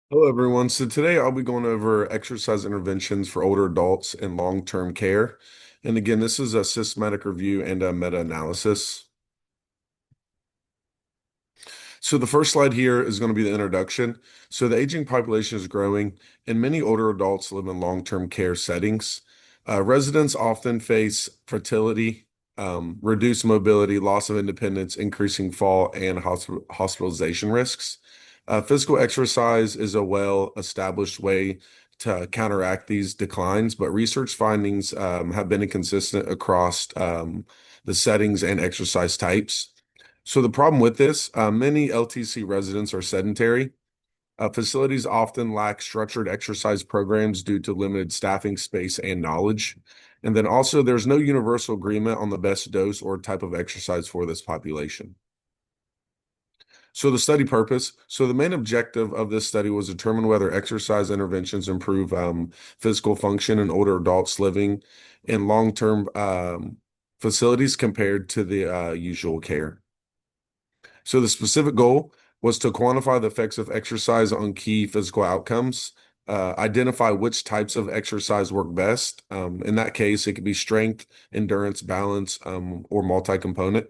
Hello, everyone. So today I'll be going over exercise interventions for older adults in long-term care. And again, this is a systematic review and a meta-analysis. So the first slide here is going to be the introduction. So the aging population is growing, and many older adults live in long-term care settings. Residents often face fertility, reduced mobility, loss of independence, increasing fall, and hospitalization risks. Physical exercise is a well-established way to counteract these declines, but research findings have been inconsistent across the settings and exercise types. So the problem with this, many LTC residents are sedentary. Facilities often lack structured exercise programs due to limited staffing space and knowledge. And then also, there's no universal agreement on the best dose or type of exercise for this population. So the study purpose. So the main objective of this study was determine whether exercise interventions improve physical function in older adults living in long-term facilities compared to the usual care. So the specific goal was to quantify the effects of exercise on key physical outcomes, identify which types of exercise work best. In that case, it could be strength, endurance, balance, or multi-component.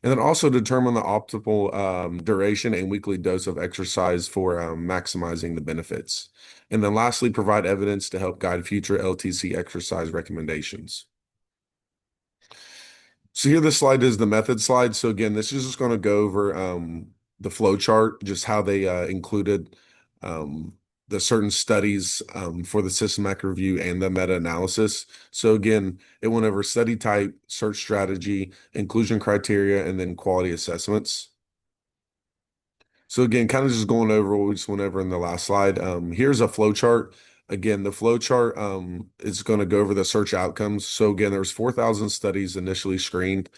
And then also determine the optimal duration and weekly dose of exercise for maximizing the benefits. And then lastly, provide evidence to help guide future LTC exercise recommendations. So here, this slide is the method slide. So again, this is just going to go over the flow chart, just how they included um, the certain studies for the systematic review and the meta-analysis. So again, it went over study type, search strategy, inclusion criteria, and then quality assessments. So again, kind of just going over what we just went over in the last slide. Here's a flow chart. Again, the flow chart is going to go over the search outcomes. So again, there was 4,000 studies initially screened,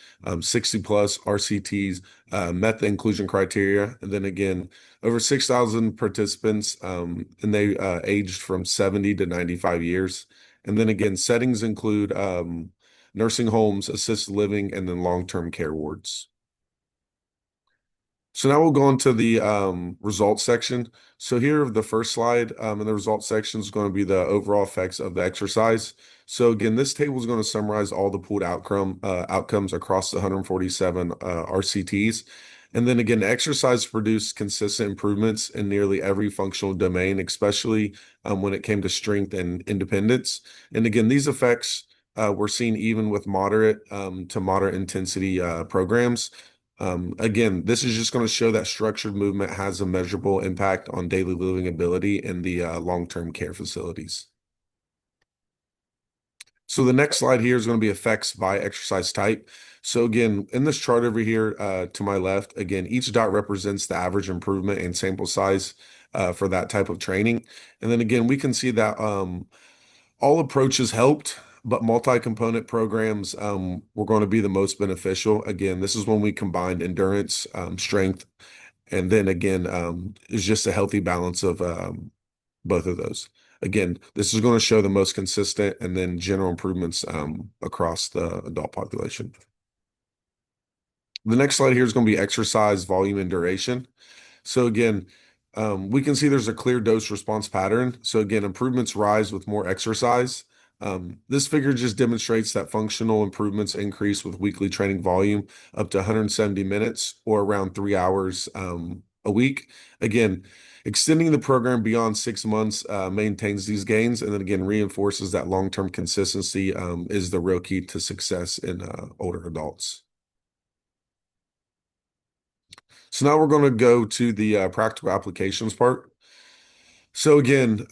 60 plus RCTs, met the inclusion criteria, and then again, over 6,000 participants, and they aged from 70 to 95 years. And then again, settings include nursing homes, assisted living, and then long-term care wards. So now we'll go into the results section. So here, the first slide in the results section is going to be the overall effects of the exercise. So again, this table is going to summarize all the pooled outcomes across the 147 RCTs. And then again, exercise produced consistent improvements in nearly every functional domain, especially when it came to strength and independence. And again, these effects were seen even with moderate to moderate intensity programs. Again, this is just going to show that structured movement has a measurable impact on daily living ability in the long-term care facilities. So the next slide here is going to be effects by exercise type. So again, in this chart over here to my left, again, each dot represents the average improvement in sample size for that type of training. And then again, we can see that all approaches helped, but multi-component programs were going to be the most beneficial. Again, this is when we combined endurance, strength, and then again, it's just a healthy balance of both of those. Again, this is going to show the most consistent and then general improvements across the adult population. The next slide here is going to be exercise volume and duration. So again, we can see there's a clear dose response pattern. So again, improvements rise with more exercise. This figure just demonstrates that functional improvements increase with weekly training volume up to 170 minutes or around 3 hours a week. Again, extending the program beyond 6 months maintains these gains and then again reinforces that long-term consistency is the real key to success in older adults. So now we're going to go to the practical applications part. So again,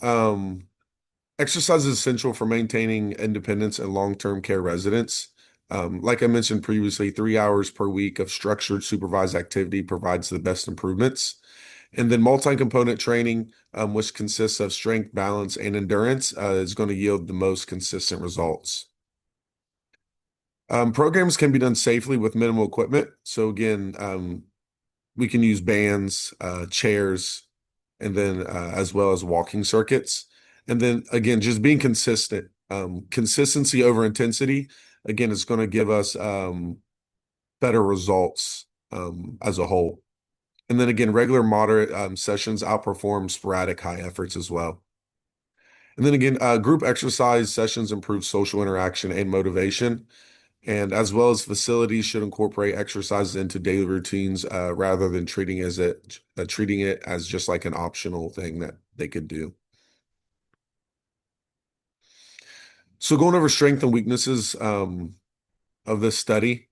exercise is essential for maintaining independence and long-term care residents. Like I mentioned previously, 3 hours per week of structured supervised activity provides the best improvements. And then multi-component training, which consists of strength, balance, and endurance, is going to yield the most consistent results. Programs can be done safely with minimal equipment. So again, we can use bands, chairs, and then as well as walking circuits. And then again, just being consistent. Consistency over intensity, again, is going to give us better results as a whole. And then again, regular moderate sessions outperform sporadic high efforts as well. And then again, group exercise sessions improve social interaction and motivation. And as well as facilities should incorporate exercises into daily routines rather than treating it as just like an optional thing that they could do. So going over strength and weaknesses of this study.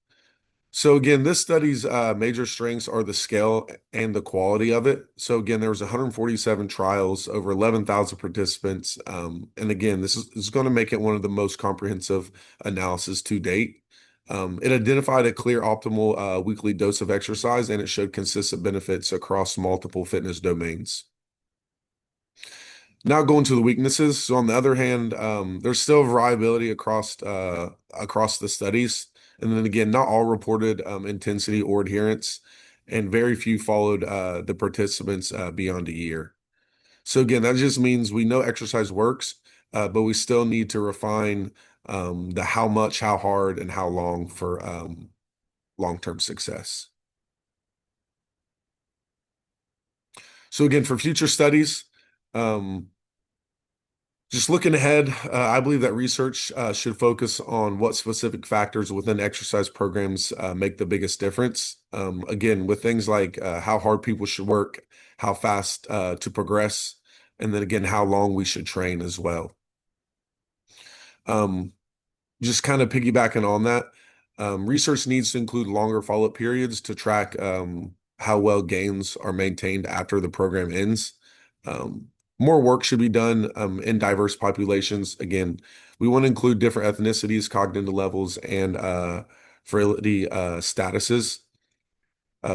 So again, this study's major strengths are the scale and the quality of it. So again, there was 147 trials, over 11,000 participants, and again, this is going to make it one of the most comprehensive analysis to date. It identified a clear optimal weekly dose of exercise, and it showed consistent benefits across multiple fitness domains. Now going to the weaknesses. So on the other hand, there's still variability across the studies, and then again, not all reported intensity or adherence, and very few followed the participants beyond a year. So again, that just means we know exercise works, but we still need to refine the how much, how hard, and how long for long-term success. So again, for future studies. Um, Just looking ahead, I believe that research should focus on what specific factors within exercise programs make the biggest difference. Again, with things like how hard people should work, how fast to progress, and then again, how long we should train as well. Um, just kind of piggybacking on that, research needs to include longer follow-up periods to track how well gains are maintained after the program ends. Um, More work should be done in diverse populations. Again, we want to include different ethnicities, cognitive levels, and frailty statuses.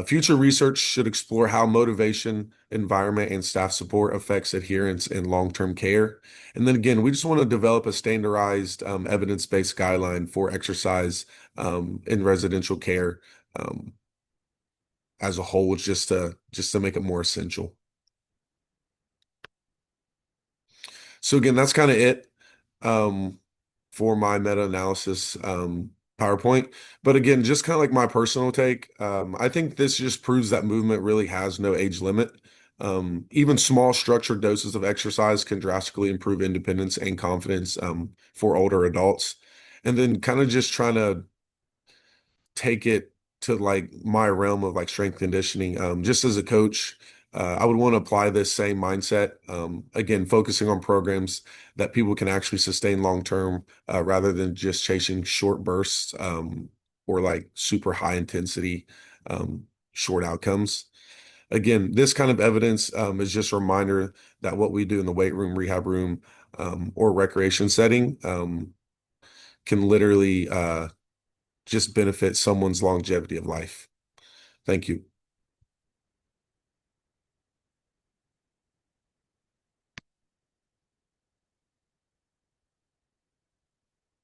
Future research should explore how motivation, environment, and staff support affects adherence in long-term care. And then again, we just want to develop a standardized, evidence-based guideline for exercise in residential care as a whole, just to make it more essential. So again, that's kind of it um, for my meta-analysis PowerPoint. But again, just kind of like my personal take, I think this just proves that movement really has no age limit. Even small structured doses of exercise can drastically improve independence and confidence for older adults. And then kind of just trying to take it to like my realm of like strength conditioning. Just as a coach, I would want to apply this same mindset. Again, focusing on programs that people can actually sustain long term, rather than just chasing short bursts, or like super high intensity, um, short outcomes. Again, this kind of evidence is just a reminder that what we do in the weight room, rehab room, or recreation setting can literally just benefit someone's longevity of life. Thank you.